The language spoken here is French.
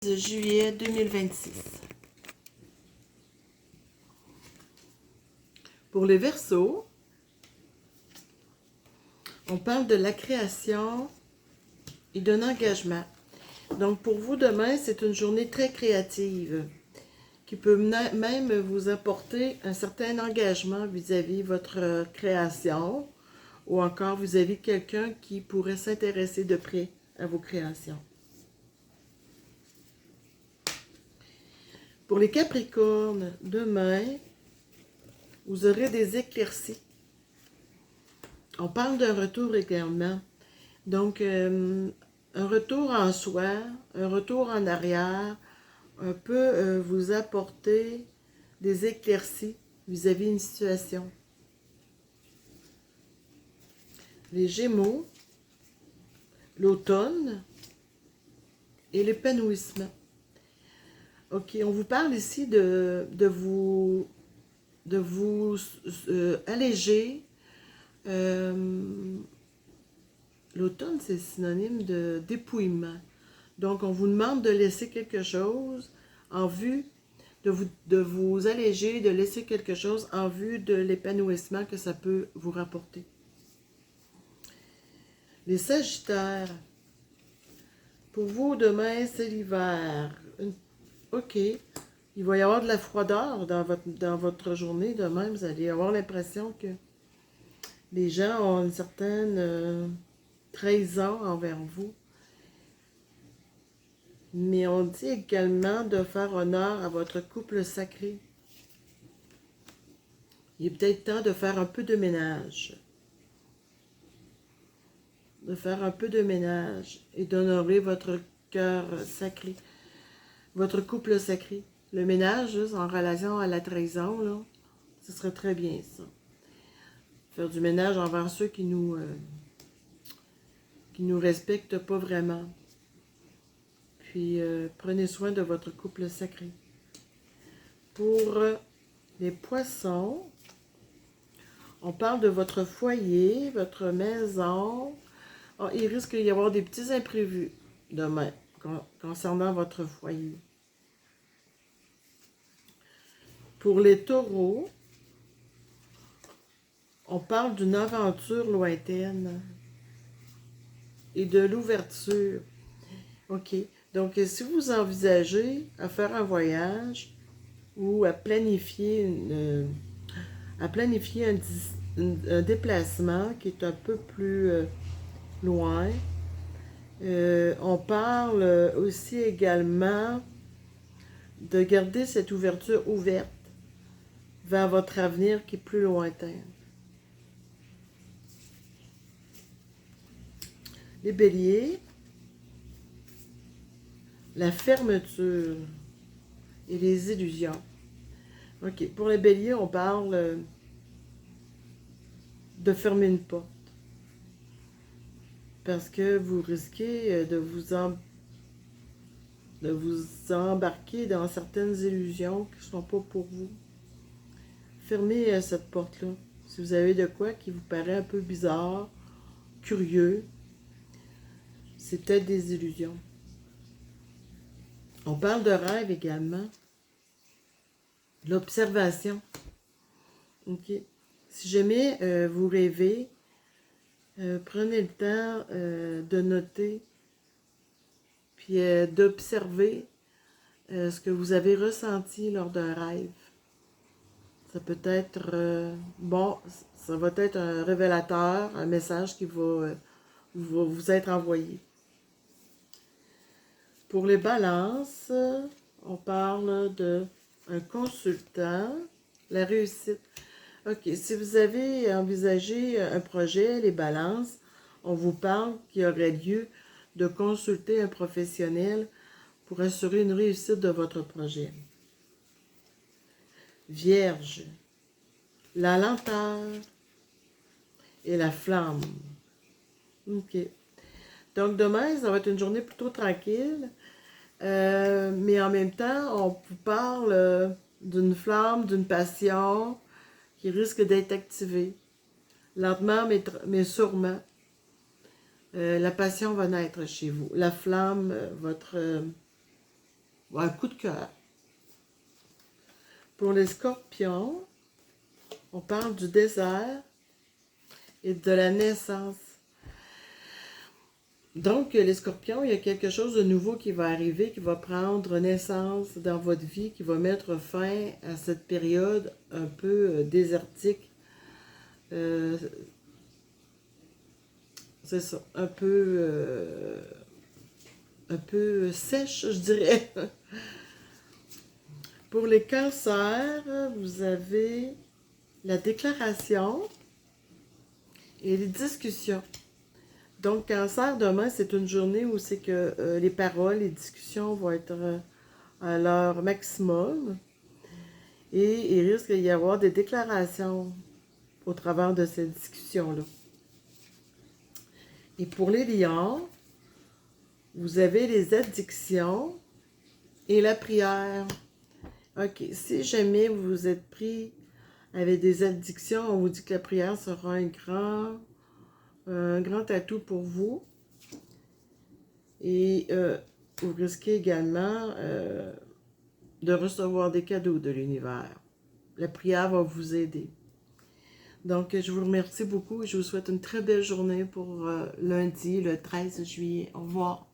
Juillet 2026. Pour les Verseaux, on parle de la création et d'un engagement. Donc pour vous, demain, c'est une journée très créative qui peut même vous apporter un certain engagement vis-à-vis votre création ou encore vis-à-vis de quelqu'un qui pourrait s'intéresser de près à vos créations. Pour les Capricornes, demain, vous aurez des éclaircies. On parle d'un retour également. Donc, un retour en soi, un retour en arrière, peut vous apporter des éclaircies vis-à-vis d'une situation. Les Gémeaux, l'automne et l'épanouissement. Ok, on vous parle ici de vous alléger. L'automne, c'est synonyme de dépouillement. Donc, on vous demande de laisser quelque chose en vue de vous alléger, de laisser quelque chose en vue de l'épanouissement que ça peut vous rapporter. Les Sagittaires, pour vous, demain, c'est l'hiver. Ok, il va y avoir de la froideur dans votre journée. Demain, vous allez avoir l'impression que les gens ont une certaine trahison envers vous. Mais on dit également de faire honneur à votre couple sacré. Il est peut-être temps de faire un peu de ménage. De faire un peu de ménage et d'honorer votre cœur sacré. Votre couple sacré. Le ménage, juste en relation à la trahison, là, ce serait très bien ça. Faire du ménage envers ceux qui nous respectent pas vraiment. Puis, prenez soin de votre couple sacré. Pour les Poissons, on parle de votre foyer, votre maison. Oh, il risque d'y avoir des petits imprévus demain concernant votre foyer. Pour les Taureaux, on parle d'une aventure lointaine et de l'ouverture. OK. Donc, si vous envisagez à faire un voyage ou à planifier un déplacement qui est un peu plus loin, on parle aussi également de garder cette ouverture ouverte vers votre avenir qui est plus lointain. Les Béliers, la fermeture et les illusions. OK, pour les Béliers, on parle de fermer une porte. Parce que vous risquez de vous embarquer dans certaines illusions qui ne sont pas pour vous. Fermez cette porte-là. Si vous avez de quoi qui vous paraît un peu bizarre, curieux, c'est peut-être des illusions. On parle de rêve également. L'observation. OK. Si jamais vous rêvez, prenez le temps de noter puis d'observer ce que vous avez ressenti lors d'un rêve. Ça peut être, ça va être un révélateur, un message qui va vous être envoyé. Pour les balances, on parle d'un consultant, la réussite. OK, si vous avez envisagé un projet, les balances, on vous parle qu'il y aurait lieu de consulter un professionnel pour assurer une réussite de votre projet. Vierge, la lenteur et la flamme. OK. Donc demain, ça va être une journée plutôt tranquille, mais en même temps, on vous parle d'une flamme, d'une passion qui risque d'être activée. Lentement, mais sûrement. La passion va naître chez vous. La flamme, un coup de cœur. Pour les scorpions, on parle du désert et de la naissance. Donc, les scorpions, il y a quelque chose de nouveau qui va arriver, qui va prendre naissance dans votre vie, qui va mettre fin à cette période un peu désertique. C'est ça, un peu sèche, je dirais. Pour les cancers, vous avez la déclaration et les discussions. Donc, cancer, demain, c'est une journée où c'est que les paroles, les discussions vont être à leur maximum. Et il risque d'y avoir des déclarations au travers de ces discussions-là. Et pour les lions, vous avez les addictions et la prière. OK, si jamais vous êtes pris avec des addictions, on vous dit que la prière sera un grand atout pour vous. Et vous risquez également de recevoir des cadeaux de l'univers. La prière va vous aider. Donc, je vous remercie beaucoup et je vous souhaite une très belle journée pour lundi, le 13 juillet. Au revoir.